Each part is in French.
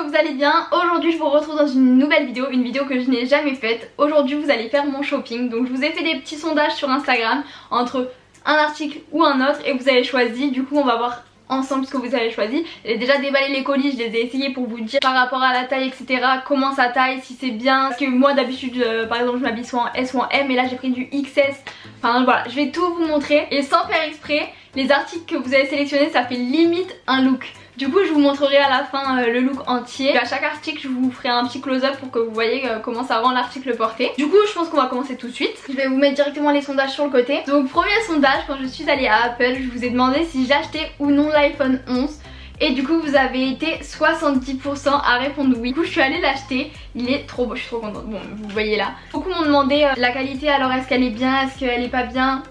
que vous allez bien. Aujourd'hui je vous retrouve dans une nouvelle vidéo, une vidéo que je n'ai jamais faite. Aujourd'hui vous allez faire mon shopping. Donc je vous ai fait des petits sondages sur Instagram entre un article ou un autre et vous avez choisi. Du coup on va voir ensemble ce que vous avez choisi. J'ai déjà déballé les colis, je les ai essayés pour vous dire par rapport à la taille etc, comment ça taille, si c'est bien. Parce que moi d'habitude par exemple je m'habille soit en S ou en M et là j'ai pris du XS. Enfin voilà, je vais tout vous montrer et sans faire exprès, les articles que vous avez sélectionnés ça fait limite un look. Du coup je vous montrerai à la fin le look entier. À chaque article je vous ferai un petit close-up pour que vous voyez comment ça rend l'article porté. Du coup je pense qu'on va commencer tout de suite. Je vais vous mettre directement les sondages sur le côté. Donc premier sondage, quand je suis allée à Apple, je vous ai demandé si j'achetais ou non l'iPhone 11. Et du coup vous avez été 70% à répondre oui. Du coup je suis allée l'acheter, il est trop beau, je suis trop contente. Bon vous voyez là. Beaucoup m'ont demandé la qualité, alors est-ce qu'elle est bien, est-ce qu'elle est pas bien.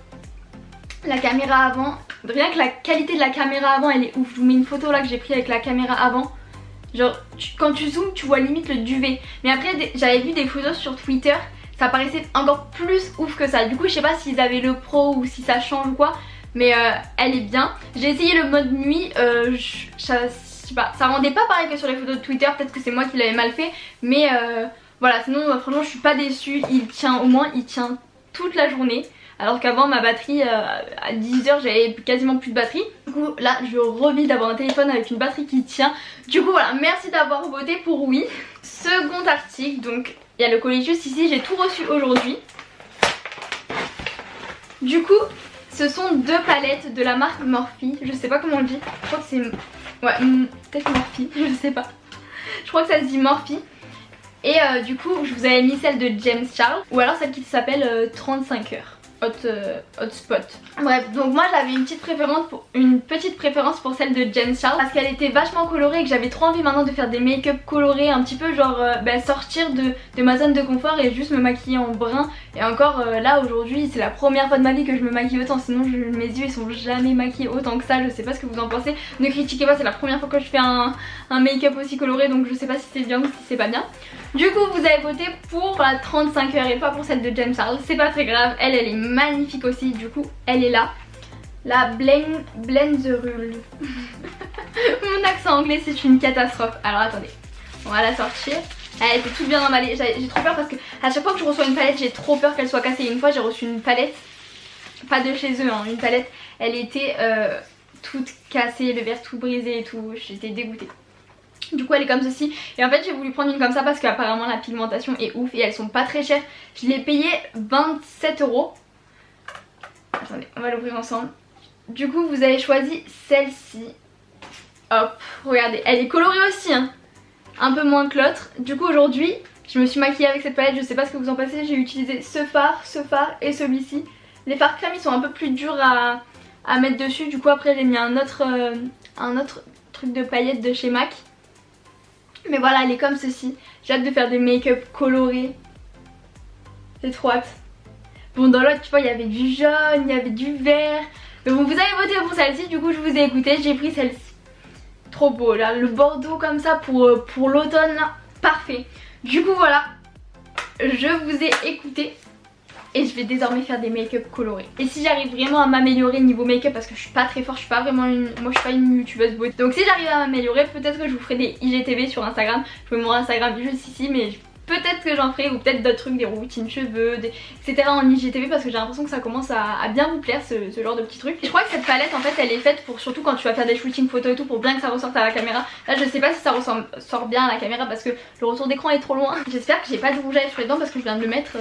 La caméra avant, rien que la qualité de la caméra avant elle est ouf. Je vous mets une photo là que j'ai pris avec la caméra avant. Genre quand tu zoomes tu vois limite le duvet. Mais après j'avais vu des photos sur Twitter, ça paraissait encore plus ouf que ça. Du coup je sais pas s'ils avaient le pro ou si ça change ou quoi. Mais elle est bien. J'ai essayé le mode nuit, je sais pas, ça rendait pas pareil que sur les photos de Twitter. Peut-être que c'est moi qui l'avais mal fait. Mais voilà, sinon franchement je suis pas déçue. Il tient, au moins il tient toute la journée. Alors qu'avant ma batterie à 10h j'avais quasiment plus de batterie. Du coup là je revis d'avoir un téléphone avec une batterie qui tient. Du coup voilà, merci d'avoir voté pour oui. Second article, donc il y a le colis juste ici, j'ai tout reçu aujourd'hui. Du coup ce sont deux palettes de la marque Morphe. Je sais pas comment on le dit, je crois que c'est... Ouais peut-être Morphe, je sais pas. Je crois que ça se dit Morphe. Et du coup je vous avais mis celle de James Charles ou alors celle qui s'appelle 35 heures. Hotspot. Bref, donc moi j'avais une petite préférence pour celle de James Charles parce qu'elle était vachement colorée et que j'avais trop envie maintenant de faire des make-up colorés, un petit peu genre sortir de ma zone de confort et juste me maquiller en brun. Et encore là aujourd'hui c'est la première fois de ma vie que je me maquille autant, sinon mes yeux ils sont jamais maquillés autant que ça. Je sais pas ce que vous en pensez, ne critiquez pas, c'est la première fois que je fais un make-up aussi coloré, donc je sais pas si c'est bien ou si c'est pas bien. Du coup vous avez voté pour la 35 heures et pas pour celle de James Charles, c'est pas très grave, elle est magnifique aussi, du coup elle est là. La Blend the Rule. Mon accent anglais c'est une catastrophe. Alors attendez, on va la sortir. Elle était toute bien emballée, j'ai trop peur parce que à chaque fois que je reçois une palette j'ai trop peur qu'elle soit cassée. Une fois j'ai reçu une palette, pas de chez eux hein, une palette, elle était toute cassée, le verre tout brisé et tout, j'étais dégoûtée. Du coup elle est comme ceci et en fait j'ai voulu prendre une comme ça parce qu'apparemment la pigmentation est ouf et elles sont pas très chères. Je l'ai payé 27 €. Attendez, on va l'ouvrir ensemble. Du coup vous avez choisi celle-ci. Hop, regardez, elle est colorée aussi hein. Un peu moins que l'autre. Du coup aujourd'hui je me suis maquillée avec cette palette, je sais pas ce que vous en pensez. J'ai utilisé ce phare et celui-ci. Les fards crème ils sont un peu plus durs à mettre dessus. Du coup après j'ai mis un autre truc de paillettes de chez MAC. Mais voilà, elle est comme ceci. J'ai hâte de faire des make-up colorés. J'ai trop hâte. Bon dans l'autre tu vois il y avait du jaune, il y avait du vert. Mais bon vous avez voté pour celle-ci, du coup je vous ai écouté, j'ai pris celle-ci. Trop beau là, le bordeaux comme ça pour l'automne là, parfait. Du coup voilà, je vous ai écouté. Et je vais désormais faire des make-up colorés. Et si j'arrive vraiment à m'améliorer niveau make-up, parce que je suis pas très forte, je suis pas vraiment moi je suis pas une youtubeuse beauté. Donc si j'arrive à m'améliorer, peut-être que je vous ferai des IGTV sur Instagram. Je vous mets mon Instagram juste ici, mais peut-être que j'en ferai, ou peut-être d'autres trucs, des routines cheveux, etc. en IGTV, parce que j'ai l'impression que ça commence à bien vous plaire ce genre de petits trucs. Et je crois que cette palette en fait elle est faite pour surtout quand tu vas faire des shootings photos et tout, pour bien que ça ressorte à la caméra. Là je sais pas si ça ressort bien à la caméra parce que le retour d'écran est trop loin. J'espère que j'ai pas de rouge à lèvres sur les dents parce que je viens de le mettre.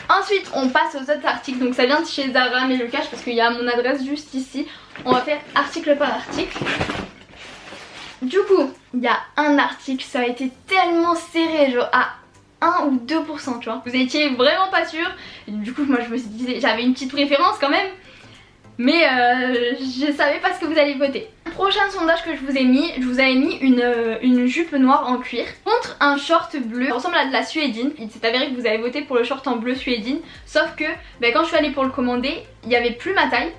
Ensuite on passe aux autres articles, donc ça vient de chez Zara mais je le cache parce qu'il y a mon adresse juste ici. On va faire article par article. Du coup il y a un article, ça a été tellement serré, genre à 1 ou 2% tu vois. Vous étiez vraiment pas sûr. Du coup moi je me suis dit, j'avais une petite préférence quand même. Mais je savais pas ce que vous alliez voter. Prochain sondage que je vous ai mis, je vous avais mis une jupe noire en cuir contre un short bleu. Ça ressemble à de la suédine. Il s'est avéré que vous avez voté pour le short en bleu suédine. Sauf que quand je suis allée pour le commander, il n'y avait plus ma taille.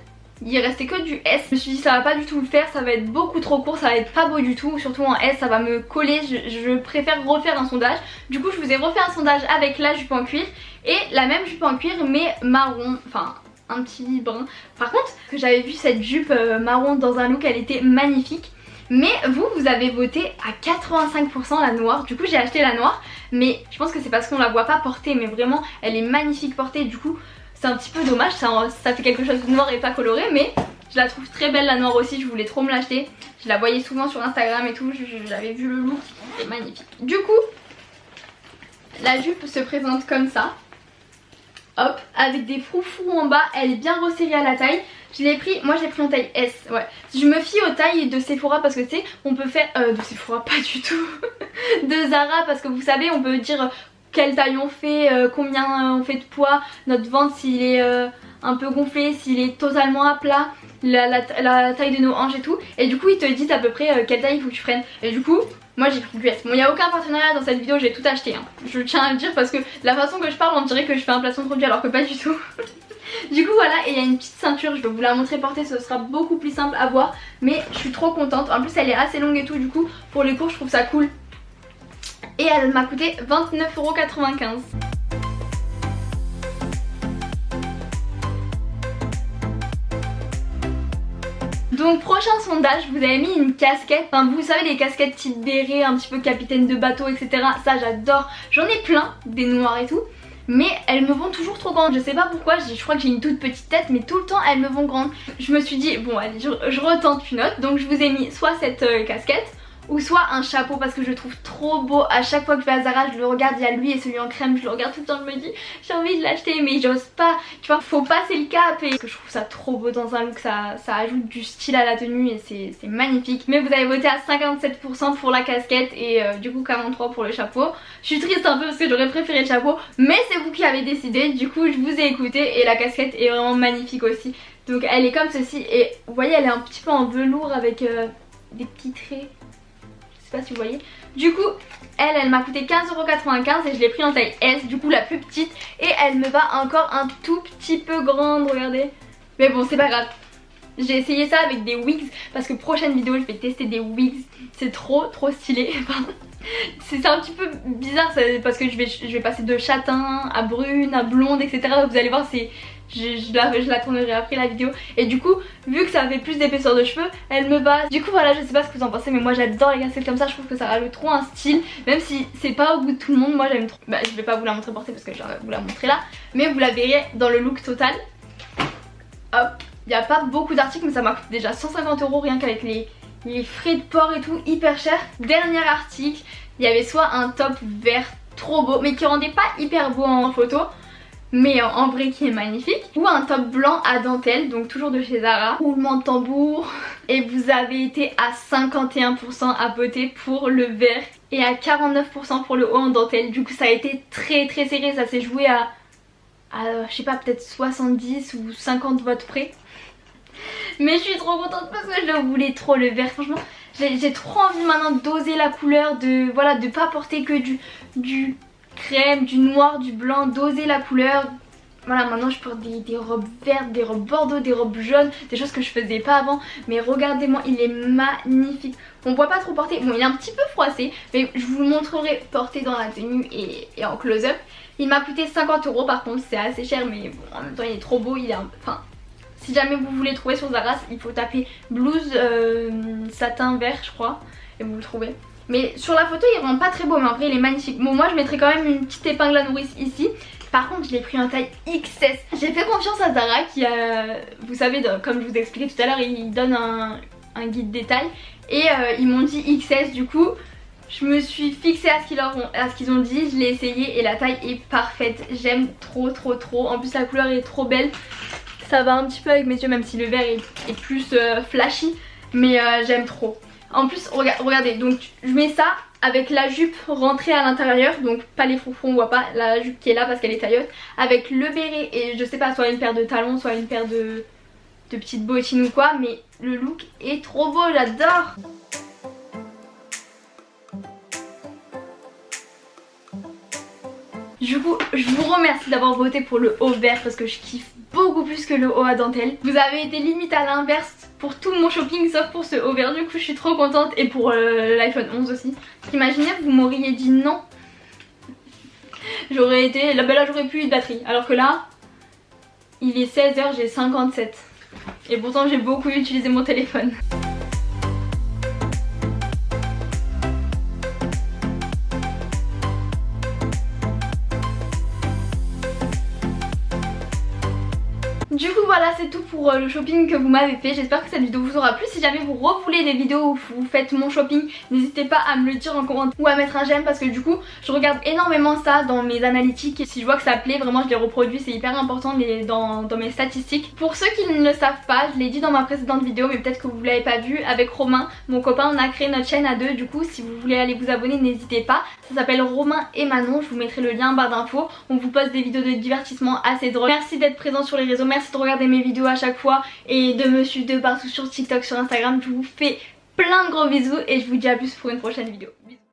Il restait que du S. Je me suis dit ça va pas du tout le faire, ça va être beaucoup trop court, ça va être pas beau du tout. Surtout en S ça va me coller, je préfère refaire un sondage. Du coup je vous ai refait un sondage avec la jupe en cuir et la même jupe en cuir mais marron, enfin un petit brun. Par contre que j'avais vu cette jupe marron dans un look, elle était magnifique. Mais vous avez voté à 85% la noire. Du coup j'ai acheté la noire, mais je pense que c'est parce qu'on la voit pas portée, mais vraiment elle est magnifique portée. Du coup c'est un petit peu dommage, ça fait quelque chose de noir et pas coloré, mais je la trouve très belle la noire aussi. Je voulais trop me l'acheter, je la voyais souvent sur Instagram et tout, j'avais vu le look, c'est magnifique. Du coup la jupe se présente comme ça, hop, avec des froufrous en bas, elle est bien resserrée à la taille. Je l'ai pris, moi j'ai pris en taille S, ouais. Je me fie aux tailles de Sephora parce que tu sais, on peut faire, de Sephora pas du tout, de Zara, parce que vous savez, on peut dire quelle taille on fait, combien on fait de poids, notre ventre s'il est un peu gonflé, s'il est totalement à plat, la taille de nos hanches et tout. Et du coup ils te disent à peu près quelle taille il faut que tu prennes. Et du coup moi j'ai pris du S. Bon, il n'y a aucun partenariat dans cette vidéo, j'ai tout acheté hein. Je tiens à le dire parce que la façon que je parle on dirait que je fais un placement de produit alors que pas du tout. Du coup voilà, et il y a une petite ceinture, je vais vous la montrer portée, ce sera beaucoup plus simple à voir. Mais je suis trop contente, en plus elle est assez longue et tout, du coup pour les cours je trouve ça cool. Et elle m'a coûté 29,95 €. Donc prochain sondage, vous avez mis une casquette, enfin vous savez les casquettes type béret, un petit peu capitaine de bateau etc. Ça j'adore, j'en ai plein, des noirs et tout. Mais elles me vont toujours trop grandes, je sais pas pourquoi, je crois que j'ai une toute petite tête mais tout le temps elles me vont grandes. Je me suis dit bon allez je retente une autre, donc je vous ai mis soit cette casquette ou soit un chapeau parce que je le trouve trop beau. À chaque fois que je vais à Zara je le regarde, il y a lui et celui en crème, je le regarde tout le temps, je me dis j'ai envie de l'acheter mais j'ose pas, tu vois, faut passer le cap. Et parce que je trouve ça trop beau dans un look, ça ajoute du style à la tenue et c'est magnifique. Mais vous avez voté à 57% pour la casquette et du coup 43% pour le chapeau. Je suis triste un peu parce que j'aurais préféré le chapeau, mais c'est vous qui avez décidé, du coup je vous ai écouté et la casquette est vraiment magnifique aussi. Donc elle est comme ceci et vous voyez elle est un petit peu en velours avec des petits traits. Je sais pas si vous voyez. Du coup elle m'a coûté 15,95 € et je l'ai pris en taille S, du coup la plus petite. Et elle me va encore un tout petit peu grande, regardez. Mais bon c'est pas grave. J'ai essayé ça avec des wigs parce que prochaine vidéo je vais tester des wigs. C'est trop stylé. C'est un petit peu bizarre parce que je vais passer de châtain à brune à blonde etc. Vous allez voir c'est... Je la tournerai après la vidéo. Et du coup vu que ça fait plus d'épaisseur de cheveux elle me va. Du coup voilà, je sais pas ce que vous en pensez mais moi j'adore les casquettes comme ça. Je trouve que ça rajoute trop un style. Même si c'est pas au goût de tout le monde, moi j'aime trop. Bah je vais pas vous la montrer portée parce que je vais vous la montrer là, mais vous la verrez dans le look total. Hop, il n'y a pas beaucoup d'articles mais ça m'a coûté déjà 150 € rien qu'avec les frais de port et tout, hyper cher. Dernier article, il y avait soit un top vert trop beau mais qui rendait pas hyper beau en photo mais en vrai qui est magnifique, ou un top blanc à dentelle, donc toujours de chez Zara, roulement de tambour. Et vous avez été à 51% à voter pour le vert et à 49% pour le haut en dentelle. Du coup ça a été très serré, ça s'est joué à je sais pas, peut-être 70 ou 50 votes près. Mais je suis trop contente parce que je voulais trop le vert, franchement j'ai trop envie maintenant d'oser la couleur, de pas porter que du crème, du noir, du blanc, d'oser la couleur. Voilà, maintenant je porte des robes vertes, des robes bordeaux, des robes jaunes, des choses que je faisais pas avant. Mais regardez-moi, il est magnifique. On voit pas trop porter, bon il est un petit peu froissé, mais je vous le montrerai porté dans la tenue et en close-up. Il m'a coûté 50 € par contre, c'est assez cher mais bon, en même temps il est trop beau, il est enfin... Si jamais vous voulez trouver sur Zara, il faut taper blouse satin vert je crois et vous le trouvez. Mais sur la photo il rend pas très beau mais en vrai il est magnifique. Bon moi je mettrai quand même une petite épingle à nourrice ici. Par contre je l'ai pris en taille XS. J'ai fait confiance à Zara qui a, vous savez comme je vous ai expliqué tout à l'heure, il donne un guide détail. Et ils m'ont dit XS, du coup je me suis fixée à ce qu'ils ont dit, je l'ai essayé et la taille est parfaite. J'aime trop. En plus la couleur est trop belle. Ça va un petit peu avec mes yeux même si le vert est plus flashy. Mais j'aime trop. En plus regardez, donc je mets ça avec la jupe rentrée à l'intérieur, donc pas les froufrous, on voit pas la jupe qui est là parce qu'elle est taillotte, avec le béret et je sais pas, soit une paire de talons, soit une paire de petites bottines ou quoi, mais le look est trop beau, j'adore. Du coup je vous remercie d'avoir voté pour le haut vert parce que je kiffe beaucoup plus que le haut à dentelle. Vous avez été limite à l'inverse pour tout mon shopping sauf pour ce haut vert, du coup je suis trop contente. Et pour l'iPhone 11 aussi. Imaginez vous m'auriez dit non, j'aurais été, là j'aurais plus eu de batterie. Alors que là il est 16 h, j'ai 57. Et pourtant j'ai beaucoup utilisé mon téléphone. c'est tout pour le shopping que vous m'avez fait. J'espère que cette vidéo vous aura plu. Si jamais vous voulez des vidéos où vous faites mon shopping, n'hésitez pas à me le dire en commentaire ou à mettre un j'aime, parce que du coup je regarde énormément ça dans mes analytiques et si je vois que ça plaît, vraiment je les reproduis, c'est hyper important dans mes statistiques. Pour ceux qui ne le savent pas, je l'ai dit dans ma précédente vidéo mais peut-être que vous l'avez pas vu, avec Romain, mon copain, on a créé notre chaîne à deux. Du coup si vous voulez aller vous abonner, n'hésitez pas. Ça s'appelle Romain et Manon, je vous mettrai le lien en barre d'infos. On vous poste des vidéos de divertissement assez drôles. Merci d'être présent sur les réseaux, merci de regarder mes vidéos à chaque fois et de me suivre de partout sur TikTok, sur Instagram. Je vous fais plein de gros bisous et je vous dis à plus pour une prochaine vidéo.